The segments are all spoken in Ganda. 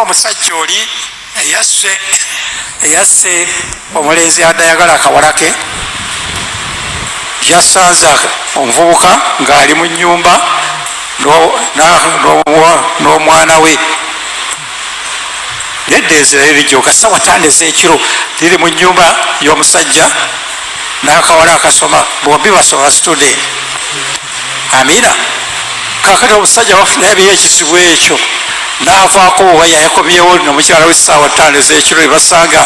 omusajja oli eyasse omulenzi adayagala akawala ke yasanze omuvubuka ng'ali mu nnyumba n'omwana we neddeezera erijoka sawa 5 ez'ekiro liri mu nnyumba y'omusajja n'akawala akasoma, bombi basoma student. Amina. Kakati omusajja bafuna ebiyo ekizibu ekyo n'avaako waya yakomyewo n'omukyala we essaawa 5 ez'ekiro ne basanga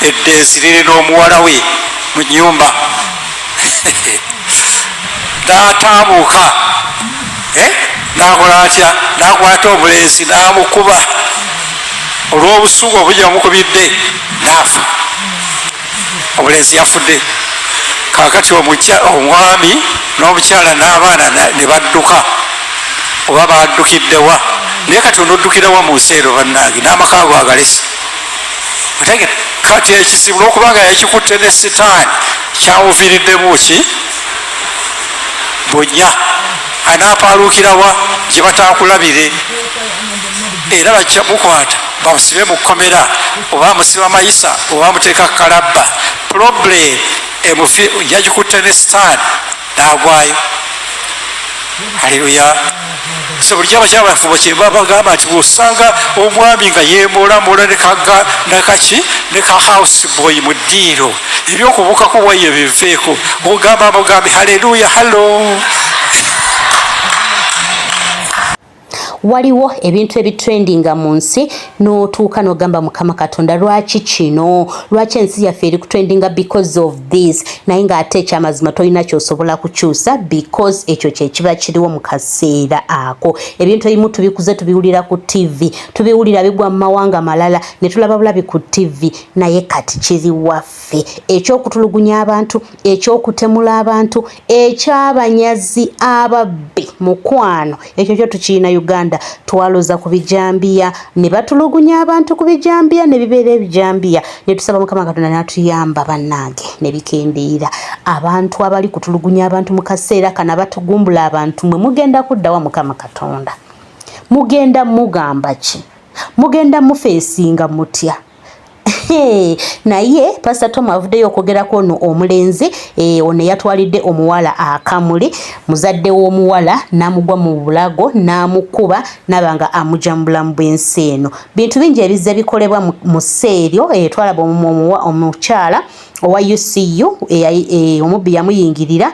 eddeezi liri n'omuwala we mu nnyumba. N'ataabuuka n'akola atya, n'akwata omulenzi n'amukuba olw'obusugu obujja omukubidde n'afa. Omulenzi yafudde. Kakati omwami n'omukyala n'abaana ne badduka oba baddukiddewa, naye kati onoddukirawa mu nsi eno bannange n'amaka go agalese. Otegere kati ekizibu n'okubanga yakikutte ne sitaani kyawuviiriddemu ki bunya, anaapaaluukirawa gye bataakulabire, era bajja mukwata bamusibe mu kkomera oba amusiba mayisa oba amuteeka kalabba. Problem yagikutte ne sitaani n'agwayo. Haleluya. So buli abakyala bafuba kye babagamba nti bw'osanga omwami nga yeemoolamoola nekaki ne ka house boy mu ddiiro, ebyokubukako waye biveeko, ogamba mugambi haleluya halo. Waliwo ebintu ebitrendinga mu nsi n'otuuka n'ogamba Mukama Katonda lwaki kino, lwaki ensi yaffe eri kutrendinga because of this, naye ng'ate ekyamazima tolina kyosobola kukyusa because ekyo kye kiba kiriwo mu kaseera ako. Ebintu ebimu tubikuze tubiwulira ku TV, tubiwulira bigwa mu mawanga malala ne tulaba bulabi ku TV, naye kati kiri waffe. Ekyokutulugunya abantu, ekyokutemula abantu, ekyabanyazi ababbi mukwano, ekyo kyo tukirina Uganda. Twaloza ku bijambiya ne batulugunya abantu ku bijambiya ne bibeera ebijambiya, ne tusaba Mukama Katonda n'atuyamba bannange ne bikendeera. Abantu abali kutulugunya abantu mu kaseera kana batugumbula abantu, mwe mugenda kuddawa Mukama Katonda? Mugenda mugamba ki? Mugenda mufeesinga mutya? Naye Pastor Tom avuddeyo okwogerako ono omulenzi ono yatwalidde omuwala akamuli, muzadde w'omuwala n'amugwa mu bulago n'amukuba n'abanga amujja mu bulamu bw'ensi eno. Bintu bingi ebizze bikolebwa mu sseeryo. Twalaba omukyala owa UCU omubbi yamuyingirira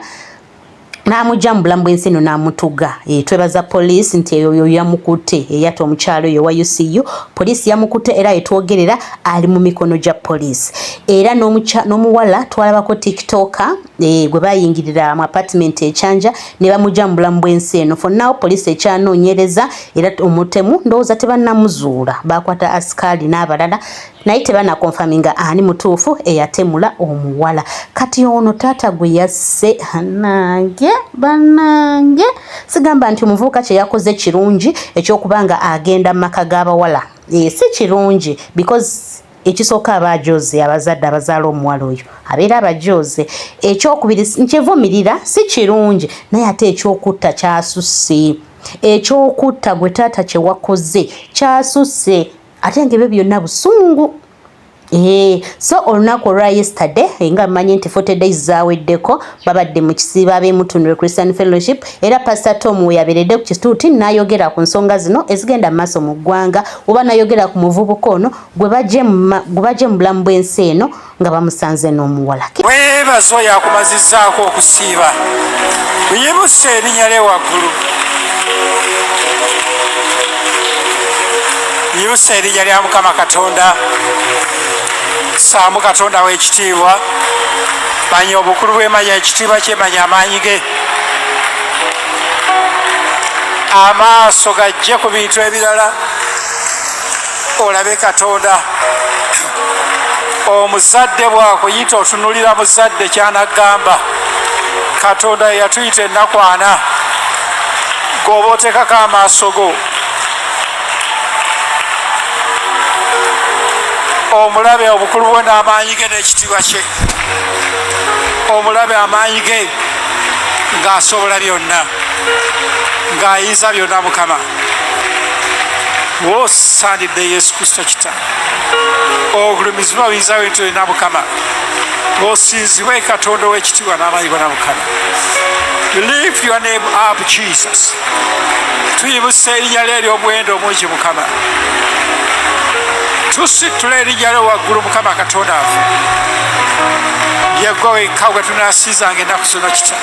n'amujja mu bulamu bw'ensi eno n'amutuga. Twebaza poliisi nti eyo yamukutte, eyatta omukyalo oyo wa UCU. Poliisi yamukutte era etwogerera ali mu mikono gya poliisi. Era n'omuwala twalabako tiktoka gwe bayingirira mu apartment ekyanja ne bamujja mu bulamu bw'ensi eno. For now poliisi ekyanoonyereza era omutemu ndowooza tebannamuzuula, bakwata asikaali n'abalala naye tebanakonfaminga ani mutuufu eyatemula omuwala. Kati ono taata gwe yasse bannange sigamba nti omuvubuka kye yakoze kirungi ekyokubanga agenda mu maka g'abawala. Si kirungi because ekisooka abajoze abazadde abazaala omuwala oyo abeera abajoze. Ekyokubiri nkyevumirira, si kirungi, naye ate ekyokutta kyasusse. Ekyokutta gwe taata kye wakoze kyasusse, ate ng'ebyo byonna busungu. So olunaku olwa yesterday nga mmanyi nti 40 days zaweddeko babadde mu kisiibo ab'Emutundu Christian Fellowship, era Pastor Tom we yaberedde ku kituuti n'ayogera ku nsonga zino ezigenda mu maaso mu ggwanga, oba n'ayogera ku muvubuka ono gwe baggye mu bulamu bw'ensi eno nga bamusanze n'omuwala. Weebaza oyo akumazizzaako okusiiba, uyibuse erinnya lye waggulu, yibuse erinnya lya Mukama Katonda. Saamu Katonda w'ekitiibwa, manya obukulu bwe, manya ekitiibwa kye, manya amaanyi ge. Amaaso gajje ku bintu ebirala olabe Katonda. Omuzadde bw'akuyita otunulira muzadde kyanagamba. Katonda yatuyita ennakwana, g'oba oteekako amaaso go omulabe obukulu bwe n'amaanyi ge n'ekitiibwa kye, omulabe amaanyi ge ng'asobola byonna, ng'ayinza byonna. Mukama osaanidde yesu kristo kita ogulumizibwa buyinza bwintu olina mukama osinzibwe katonda ow'ekitiibwa n'amayibwa na mukama. Lift your name up Jesus. Tuyimusa erinnya lyo ery'omuwendo omungi mukama. Tusitula erinnya lyo waggulu mukama katonda afe yeggwa wekka gwe tunaasiizanga ennaku zonna kita.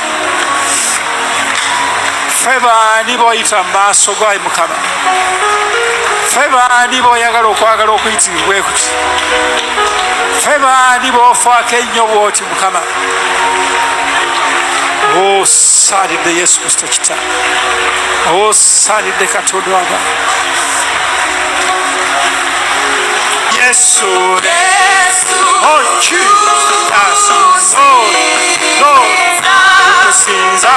Ffe baani b'oyita mu maaso gawe mukama. Ffe baani b'oyagala okwagala okuyitirirwa ekuti. Ffe baani b'ofaako ennyo bw'oti mukama. Osaanidde yesu kristo kita. Osaanidde katonda wanga yesu. Oh Jesus, Lord, tukusinza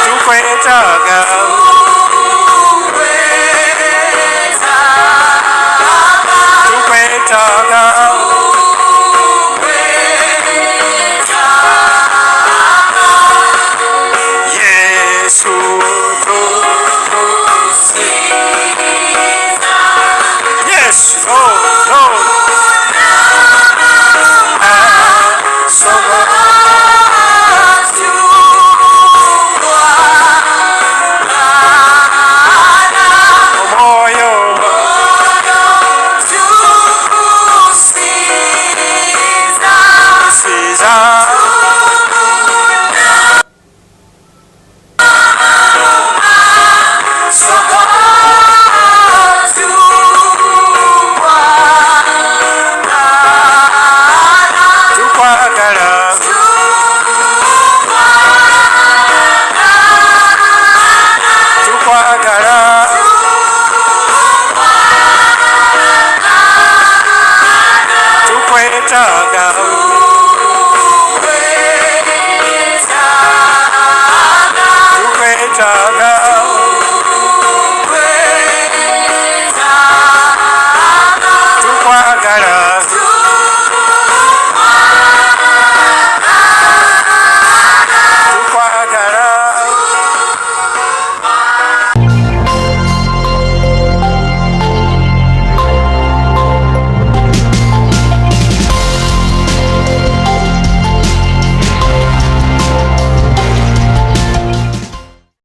tukwetaaga